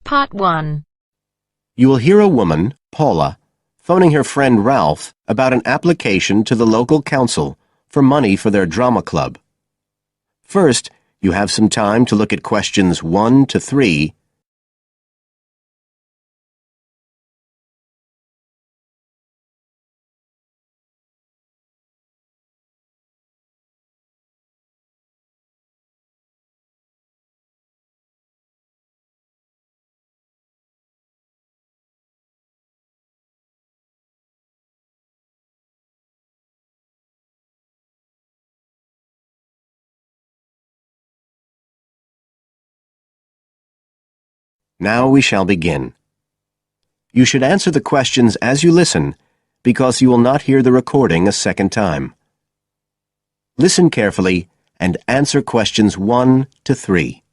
Part 1. You will hear a woman, Paula, phoning her friend Ralph about an application to the local council for money for their drama club. First, you have some time to look at questions 1 to 3. Now we shall begin. You should answer the questions as you listen, because you will not hear the recording a second time. Listen carefully and answer questions 1 to 3.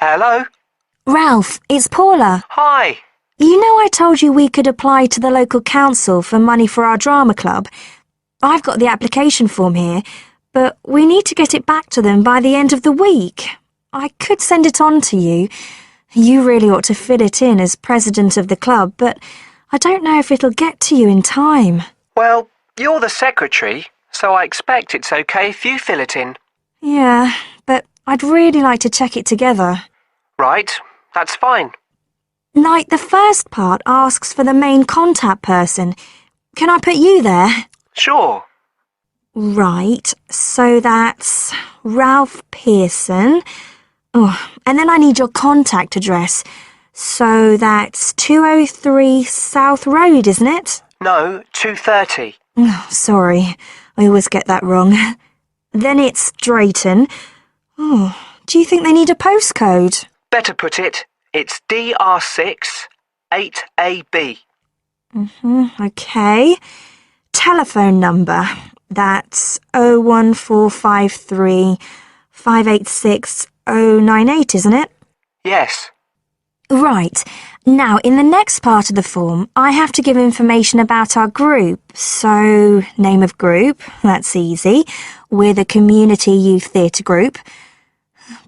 Hello? Ralph, it's Paula. Hi. You know I told you we could apply to the local council for money for our drama club? I've got the application form here, but we need to get it back to them by the end of the week. I could send it on to you. You really ought to fill it in as president of the club, but I don't know if it'll get to you in time. Well, you're the secretary, so I expect it's okay if you fill it in. Yeah, but I'd really like to check it together. Right, that's fine. Like, the first part asks for the main contact person. Can I put you there? Sure. Right, so that's Ralph Pearson. Oh, and then I need your contact address. So that's 203 South Road, isn't it? No, 2:30. Oh, sorry, I always get that wrong. Then it's Drayton. Oh, do you think they need a postcode? Better put it, it's DR6 8AB. Okay. Telephone number. That's 01453 586 098, isn't it? Yes. Right. Now, in the next part of the form, I have to give information about our group. So, name of group, that's easy. We're the Community Youth Theatre Group.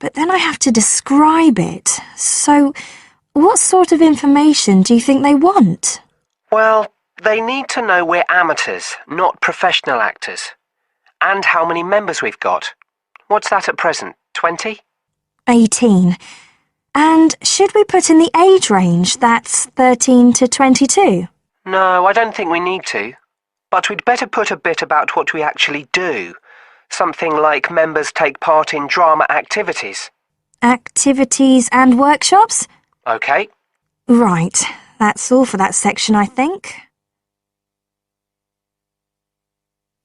But then I have to describe it. So, what sort of information do you think they want? Well, they need to know we're amateurs, not professional actors. And how many members we've got. What's that at present, 20? 18. And should we put in the age range? That's 13 to 22. No, I don't think we need to. But we'd better put a bit about what we actually do. Something like members take part in drama activities. Activities and workshops? Okay. Right. That's all for that section, I think.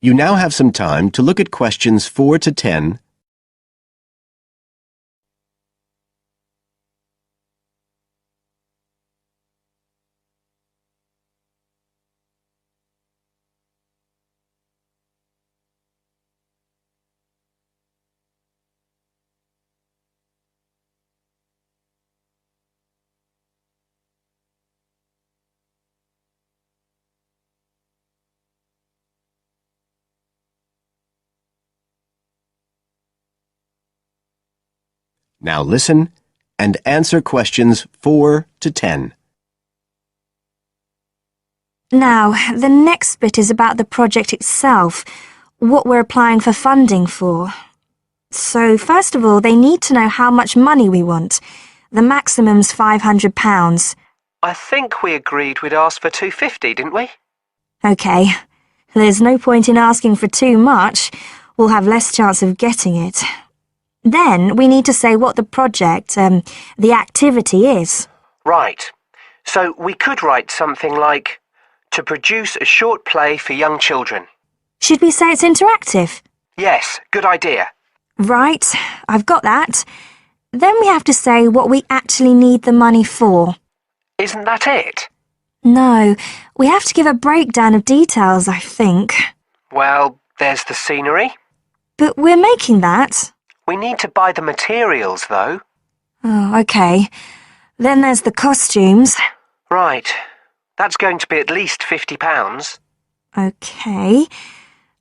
You now have some time to look at questions 4 to 10. Now listen and answer questions 4 to 10. Now, the next bit is about the project itself, what we're applying for funding for. So, first of all, they need to know how much money we want. The maximum's £500. I think we agreed we'd ask for 250, didn't we? OK. There's no point in asking for too much. We'll have less chance of getting it. Then we need to say what the project, the activity is. Right. So we could write something like, to produce a short play for young children. Should we say it's interactive? Yes, good idea. Right, I've got that. Then we have to say what we actually need the money for. Isn't that it? No, we have to give a breakdown of details, I think. Well, there's the scenery. But we're making that. We need to buy the materials, though. Oh, OK. Then there's the costumes. Right. That's going to be at least £50. OK.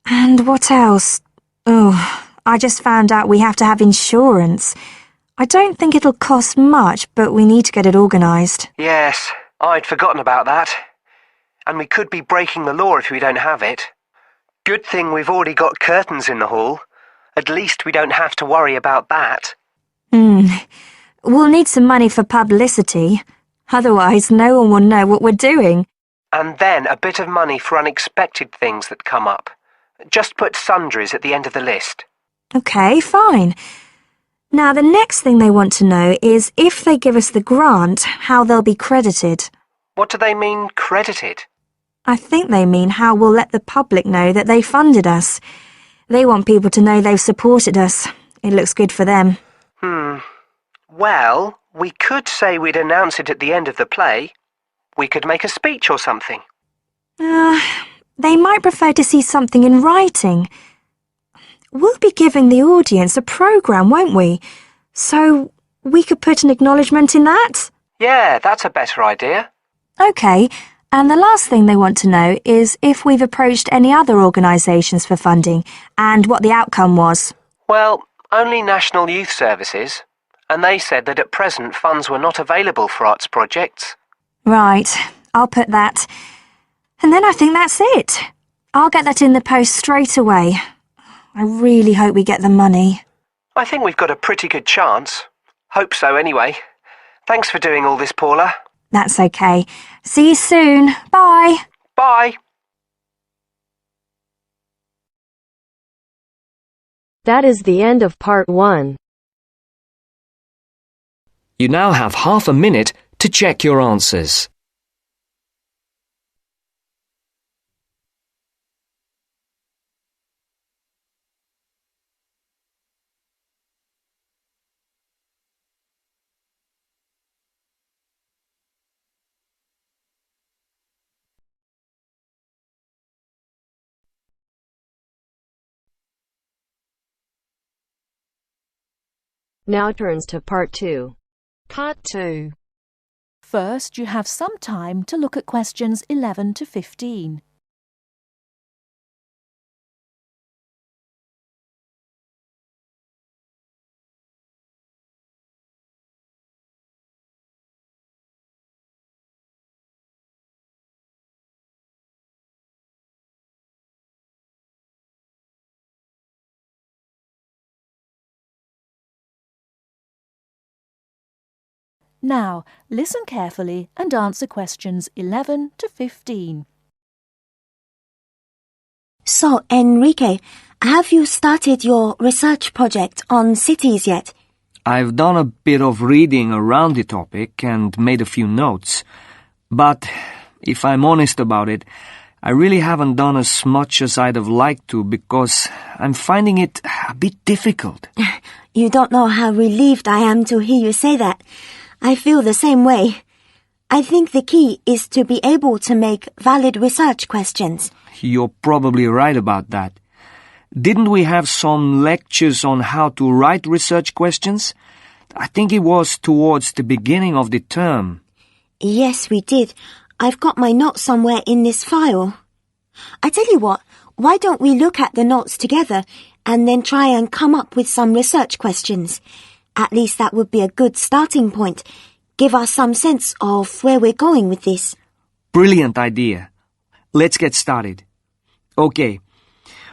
And what else? Oh, I just found out we have to have insurance. I don't think it'll cost much, but we need to get it organised. Yes, I'd forgotten about that. And we could be breaking the law if we don't have it. Good thing we've already got curtains in the hall. At least we don't have to worry about that. We'll need some money for publicity. Otherwise, no one will know what we're doing. And then a bit of money for unexpected things that come up. Just put sundries at the end of the list. OK, fine. Now, the next thing they want to know is if they give us the grant, how they'll be credited. What do they mean, credited? I think they mean how we'll let the public know that they funded us. They want people to know they've supported us. It looks good for them. Well, we could say we'd announce it at the end of the play. We could make a speech or something. They might prefer to see something in writing. We'll be giving the audience a programme, won't we? So we could put an acknowledgement in that? Yeah, that's a better idea. OK, and the last thing they want to know is if we've approached any other organisations for funding and what the outcome was. Well, only National Youth Services, and they said that at present funds were not available for arts projects. Right, I'll put that. And then I think that's it. I'll get that in the post straight away. I really hope we get the money. I think we've got a pretty good chance. Hope so anyway. Thanks for doing all this, Paula. That's OK. See you soon. Bye. Bye. That is the end of part 1. You now have half a minute to check your answers. Now turns to part 2. Part 2. First, you have some time to look at questions 11 to 15. Now, listen carefully and answer questions 11 to 15. So, Enrique, have you started your research project on cities yet? I've done a bit of reading around the topic and made a few notes. But, if I'm honest about it, I really haven't done as much as I'd have liked to because I'm finding it a bit difficult. You don't know how relieved I am to hear you say that. I feel the same way. I think the key is to be able to make valid research questions. You're probably right about that. Didn't we have some lectures on how to write research questions? I think it was towards the beginning of the term. Yes, we did. I've got my notes somewhere in this file. I tell you what, why don't we look at the notes together and then try and come up with some research questions? At least that would be a good starting point. Give us some sense of where we're going with this. Brilliant idea. Let's get started. Okay.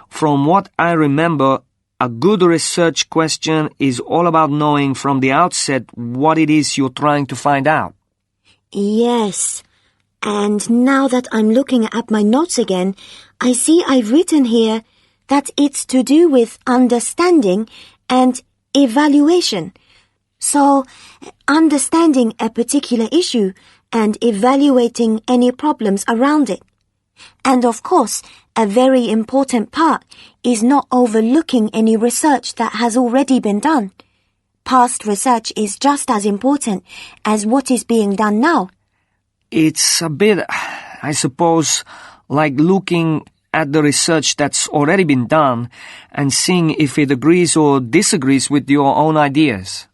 From what I remember, a good research question is all about knowing from the outset what it is you're trying to find out. Yes. And now that I'm looking at my notes again, I see I've written here that it's to do with understanding and evaluation. So, understanding a particular issue and evaluating any problems around it. And of course, a very important part is not overlooking any research that has already been done. Past research is just as important as what is being done now. It's a bit, I suppose, like looking at the research that's already been done and seeing if it agrees or disagrees with your own ideas.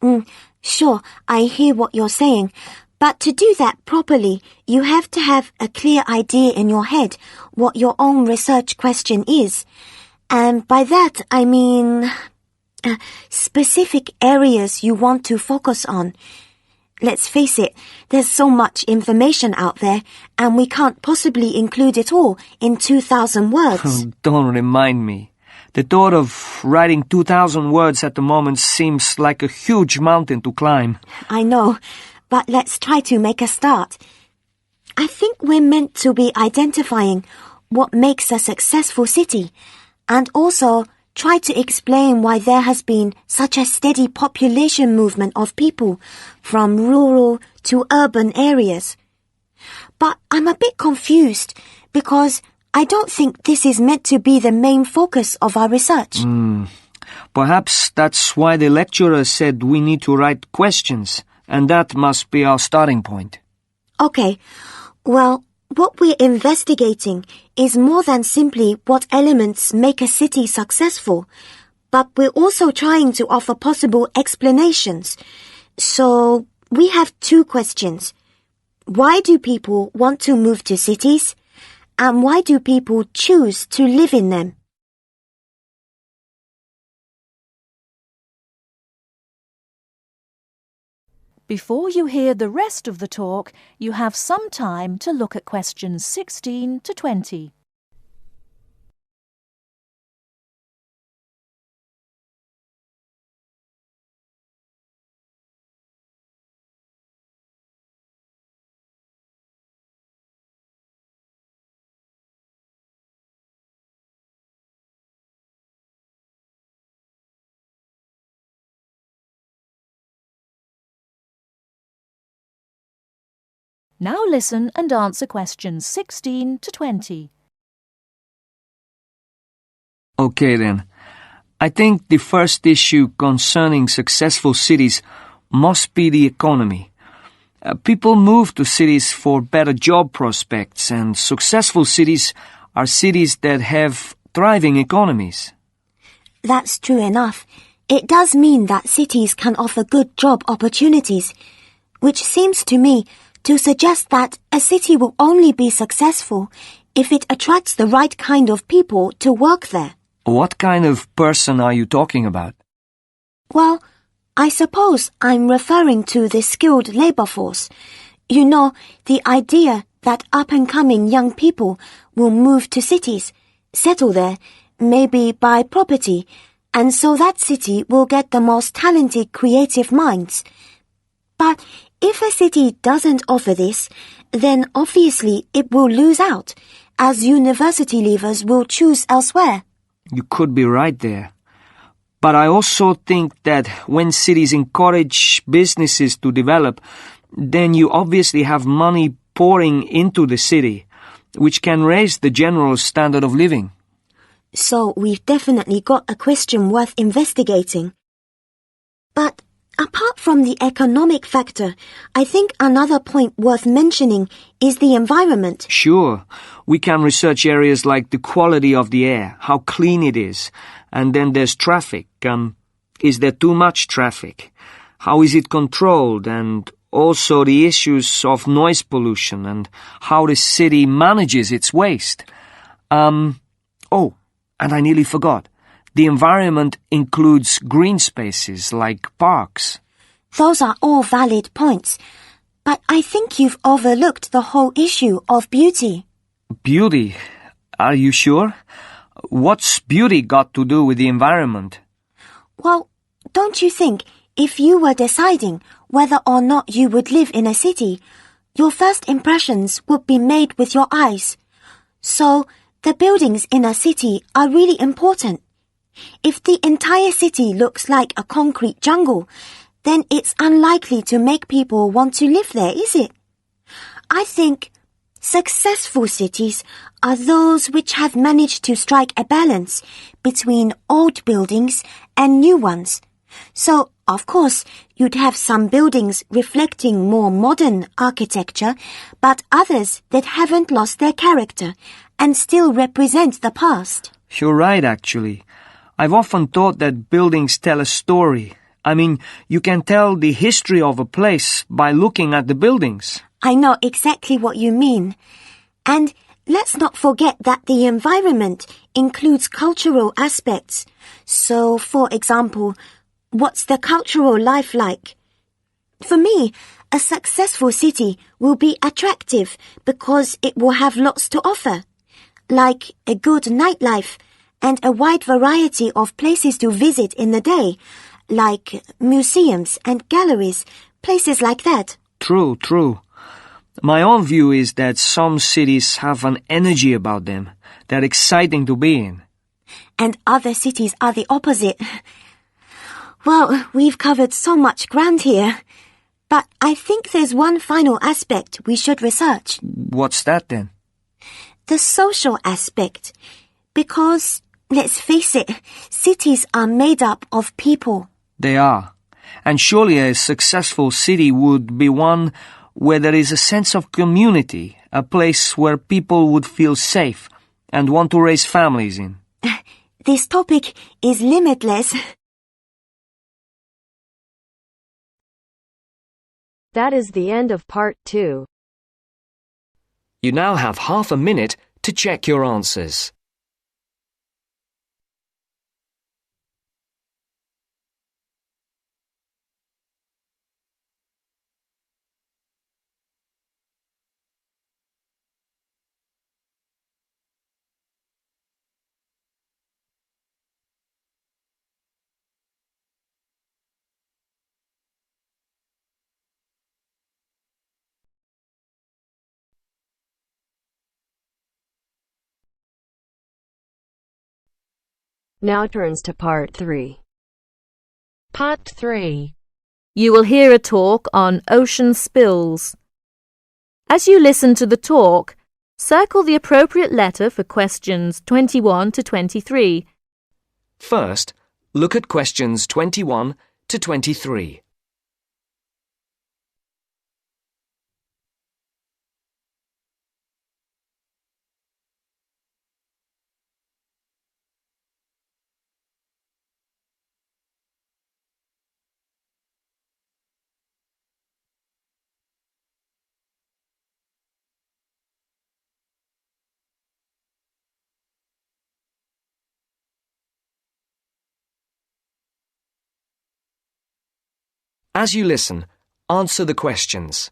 Sure, I hear what you're saying. But to do that properly, you have to have a clear idea in your head what your own research question is. And by that I mean specific areas you want to focus on. Let's face it, there's so much information out there, and we can't possibly include it all in 2,000 words. Don't remind me. The thought of writing 2,000 words at the moment seems like a huge mountain to climb. I know, but let's try to make a start. I think we're meant to be identifying what makes a successful city, and also try to explain why there has been such a steady population movement of people from rural to urban areas. But I'm a bit confused because I don't think this is meant to be the main focus of our research. Perhaps that's why the lecturer said we need to write questions, and that must be our starting point. Okay, well, what we're investigating is more than simply what elements make a city successful, but we're also trying to offer possible explanations. So, we have 2 questions. Why do people want to move to cities? And why do people choose to live in them? Before you hear the rest of the talk, you have some time to look at questions 16 to 20. Now listen and answer questions 16 to 20. Okay then. I think the first issue concerning successful cities must be the economy. People move to cities for better job prospects, and successful cities are cities that have thriving economies. That's true enough. It does mean that cities can offer good job opportunities, which seems to me to suggest that a city will only be successful if it attracts the right kind of people to work there. What kind of person are you talking about? Well, I suppose I'm referring to the skilled labor force. You know, the idea that up-and-coming young people will move to cities, settle there, maybe buy property, and so that city will get the most talented creative minds. But if a city doesn't offer this, then obviously it will lose out, as university leavers will choose elsewhere. You could be right there. But I also think that when cities encourage businesses to develop, then you obviously have money pouring into the city, which can raise the general standard of living. So we've definitely got a question worth investigating. But apart from the economic factor, I think another point worth mentioning is the environment. Sure, we can research areas like the quality of the air, how clean it is, and then there's traffic. Is there too much traffic? How is it controlled? And also the issues of noise pollution and how the city manages its waste. Oh, and I nearly forgot. The environment includes green spaces like parks. Those are all valid points, but I think you've overlooked the whole issue of beauty. Beauty? Are you sure? What's beauty got to do with the environment? Well, don't you think if you were deciding whether or not you would live in a city, your first impressions would be made with your eyes? So, the buildings in a city are really important. If the entire city looks like a concrete jungle, then it's unlikely to make people want to live there, is it? I think successful cities are those which have managed to strike a balance between old buildings and new ones. So, of course, you'd have some buildings reflecting more modern architecture, but others that haven't lost their character and still represent the past. You're right, actually. I've often thought that buildings tell a story. I mean, you can tell the history of a place by looking at the buildings. I know exactly what you mean. And let's not forget that the environment includes cultural aspects. So, for example, what's the cultural life like? For me, a successful city will be attractive because it will have lots to offer, like a good nightlife and a wide variety of places to visit in the day, like museums and galleries, places like that. True. My own view is that some cities have an energy about them. They're exciting to be in. And other cities are the opposite. Well, we've covered so much ground here. But I think there's one final aspect we should research. What's that then? The social aspect. Because, let's face it, cities are made up of people. They are. And surely a successful city would be one where there is a sense of community, a place where people would feel safe and want to raise families in. This topic is limitless. That is the end of part 2. You now have half a minute to check your answers. Now turns to part 3. Part 3. You will hear a talk on ocean spills. As you listen to the talk, circle the appropriate letter for questions 21 to 23. First, look at questions 21 to 23. As you listen, answer the questions.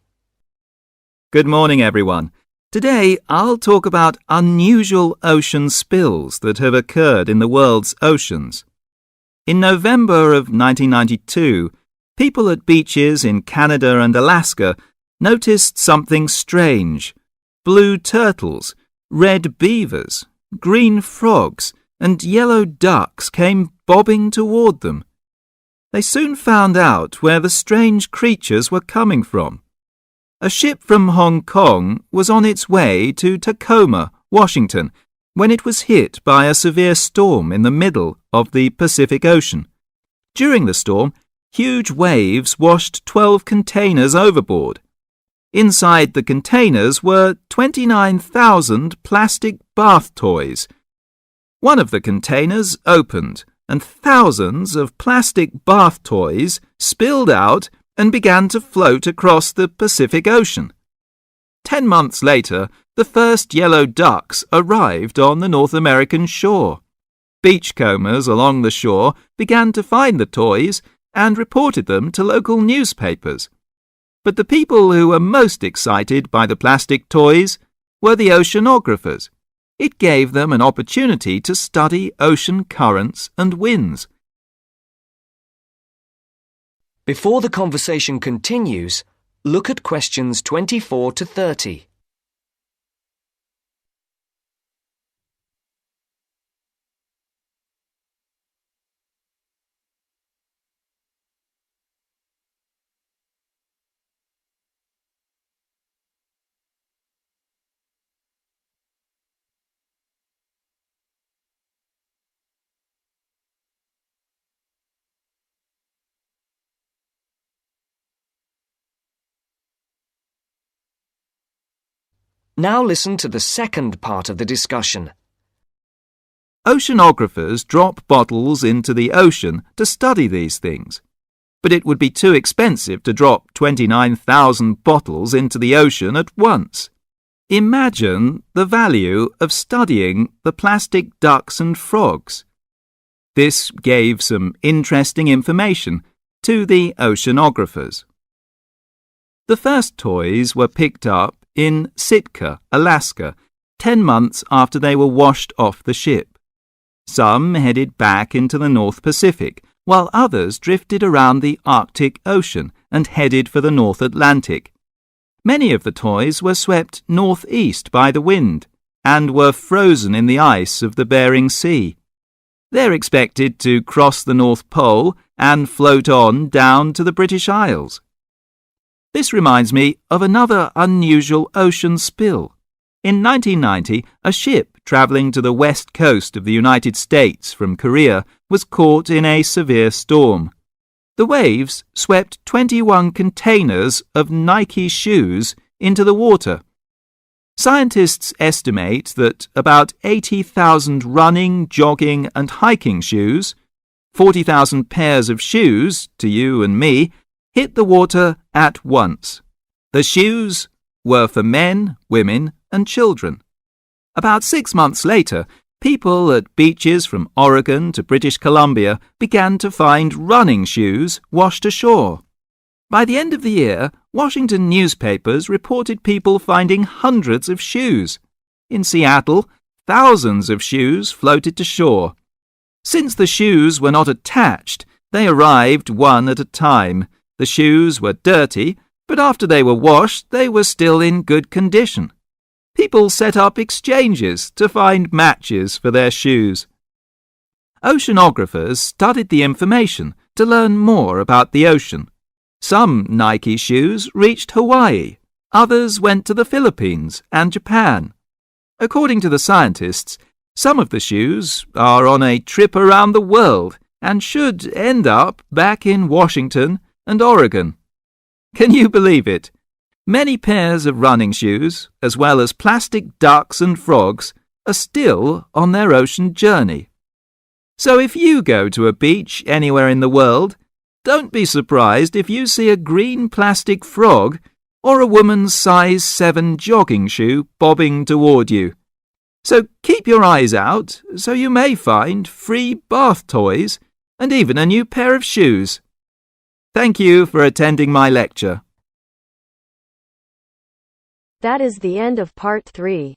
Good morning, everyone. Today, I'll talk about unusual ocean spills that have occurred in the world's oceans. In November of 1992, people at beaches in Canada and Alaska noticed something strange. Blue turtles, red beavers, green frogs, and yellow ducks came bobbing toward them. They soon found out where the strange creatures were coming from. A ship from Hong Kong was on its way to Tacoma, Washington, when it was hit by a severe storm in the middle of the Pacific Ocean. During the storm, huge waves washed 12 containers overboard. Inside the containers were 29,000 plastic bath toys. One of the containers opened, and thousands of plastic bath toys spilled out and began to float across the Pacific Ocean. 10 months later, the first yellow ducks arrived on the North American shore. Beachcombers along the shore began to find the toys and reported them to local newspapers. But the people who were most excited by the plastic toys were the oceanographers. It gave them an opportunity to study ocean currents and winds. Before the conversation continues, look at questions 24 to 30. Now listen to the second part of the discussion. Oceanographers drop bottles into the ocean to study these things. But it would be too expensive to drop 29,000 bottles into the ocean at once. imagine the value of studying the plastic ducks and frogs. This gave some interesting information to the oceanographers. The first toys were picked up in Sitka, Alaska, 10 months after they were washed off the ship. Some headed back into the North Pacific, while others drifted around the Arctic Ocean and headed for the North Atlantic. Many of the toys were swept northeast by the wind and were frozen in the ice of the Bering Sea. They're expected to cross the North Pole and float on down to the British Isles. This reminds me of another unusual ocean spill. In 1990, a ship travelling to the west coast of the United States from Korea was caught in a severe storm. The waves swept 21 containers of Nike shoes into the water. Scientists estimate that about 80,000 running, jogging and hiking shoes, 40,000 pairs of shoes, to you and me, hit the water at once. The shoes were for men, women and children. About 6 months later, people at beaches from Oregon to British Columbia began to find running shoes washed ashore. By the end of the year, Washington newspapers reported people finding hundreds of shoes. In Seattle, thousands of shoes floated to shore. Since the shoes were not attached, they arrived one at a time. The shoes were dirty, but after they were washed, they were still in good condition. People set up exchanges to find matches for their shoes. Oceanographers studied the information to learn more about the ocean. Some Nike shoes reached Hawaii. Others went to the Philippines and Japan. According to the scientists, some of the shoes are on a trip around the world and should end up back in Washington and Oregon. Can you believe it? Many pairs of running shoes, as well as plastic ducks and frogs, are still on their ocean journey. So if you go to a beach anywhere in the world, don't be surprised if you see a green plastic frog or a woman's size 7 jogging shoe bobbing toward you. So keep your eyes out, so you may find free bath toys and even a new pair of shoes. Thank you for attending my lecture. That is the end of part 3.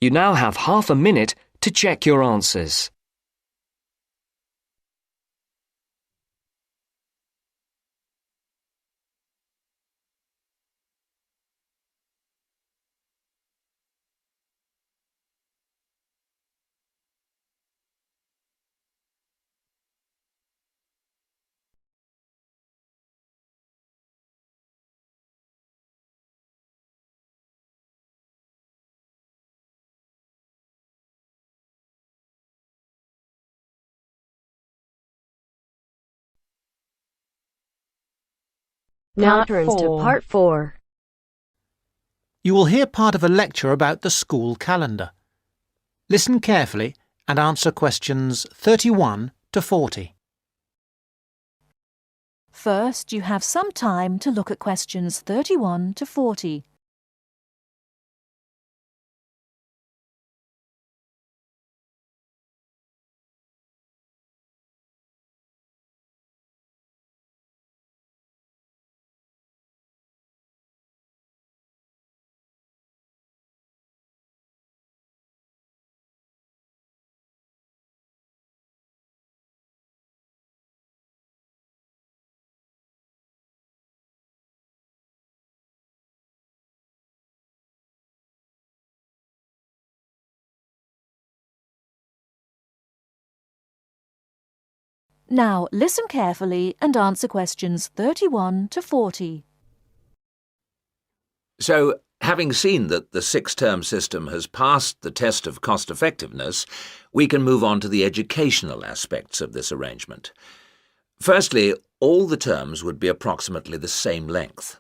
You now have half a minute to check your answers. Now turns to part 4. You will hear part of a lecture about the school calendar. Listen carefully and answer questions 31 to 40. First, you have some time to look at questions 31 to 40. Now listen carefully and answer questions 31 to 40. So, having seen that the 6-term system has passed the test of cost-effectiveness, we can move on to the educational aspects of this arrangement. Firstly, all the terms would be approximately the same length.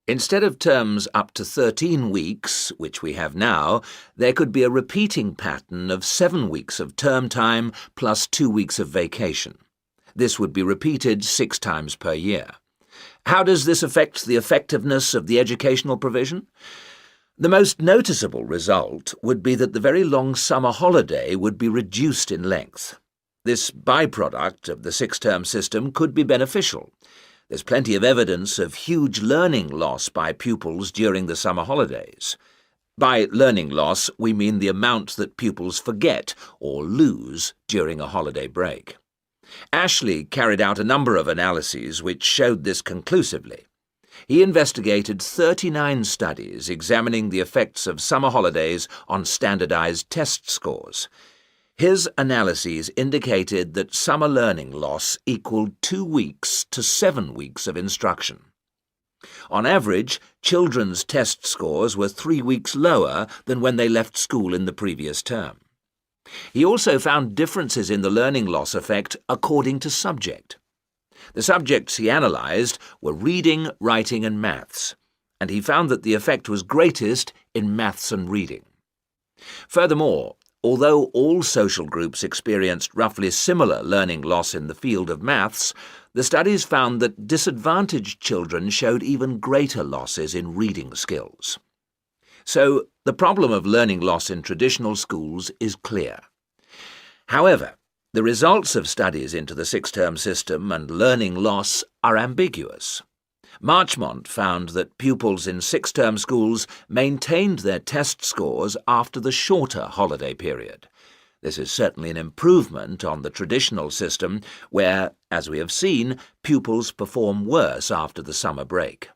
Instead of terms up to 13 weeks, which we have now, there could be a repeating pattern of 7 weeks of term time plus 2 weeks of vacation. This would be repeated 6 times per year. How does this affect the effectiveness of the educational provision? The most noticeable result would be that the very long summer holiday would be reduced in length. This byproduct of the six-term system could be beneficial. There's plenty of evidence of huge learning loss by pupils during the summer holidays. By learning loss, we mean the amount that pupils forget or lose during a holiday break. Ashley carried out a number of analyses which showed this conclusively. He investigated 39 studies examining the effects of summer holidays on standardized test scores. His analyses indicated that summer learning loss equaled 2 weeks to 7 weeks of instruction. On average, children's test scores were 3 weeks lower than when they left school in the previous term. He also found differences in the learning loss effect according to subject. The subjects he analysed were reading, writing and maths, and he found that the effect was greatest in maths and reading. Furthermore, although all social groups experienced roughly similar learning loss in the field of maths, the studies found that disadvantaged children showed even greater losses in reading skills. So, the problem of learning loss in traditional schools is clear. However, the results of studies into the six-term system and learning loss are ambiguous. Marchmont found that pupils in six-term schools maintained their test scores after the shorter holiday period. This is certainly an improvement on the traditional system where, as we have seen, pupils perform worse after the summer break.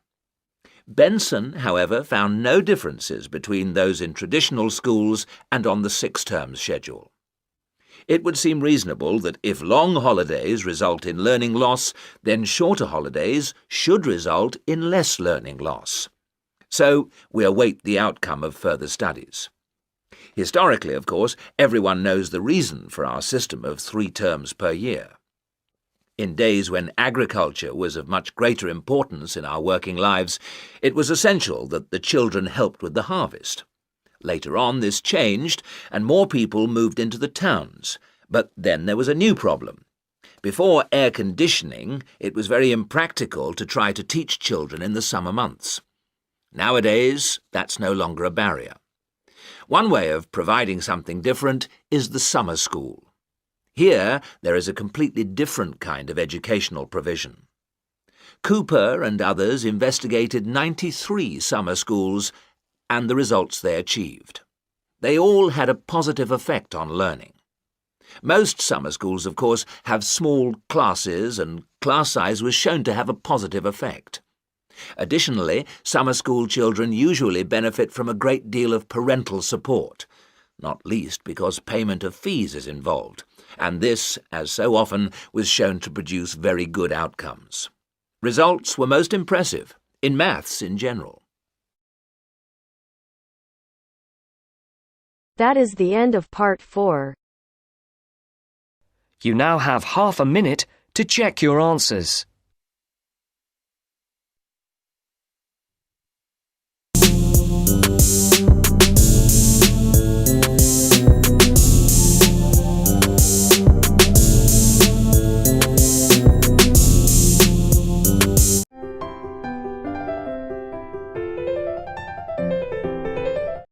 Benson, however, found no differences between those in traditional schools and on the six-term schedule. It would seem reasonable that if long holidays result in learning loss, then shorter holidays should result in less learning loss. So we await the outcome of further studies. Historically, of course, everyone knows the reason for our system of 3 terms per year. In days when agriculture was of much greater importance in our working lives, it was essential that the children helped with the harvest. Later on, this changed, and more people moved into the towns. But then there was a new problem. Before air conditioning, it was very impractical to try to teach children in the summer months. Nowadays, that's no longer a barrier. One way of providing something different is the summer school. Here, there is a completely different kind of educational provision. Cooper and others investigated 93 summer schools and the results they achieved. They all had a positive effect on learning. Most summer schools, of course, have small classes, and class size was shown to have a positive effect. Additionally, summer school children usually benefit from a great deal of parental support, not least because payment of fees is involved, and this, as so often, was shown to produce very good outcomes. Results were most impressive, in maths in general. That is the end of part 4. You now have half a minute to check your answers.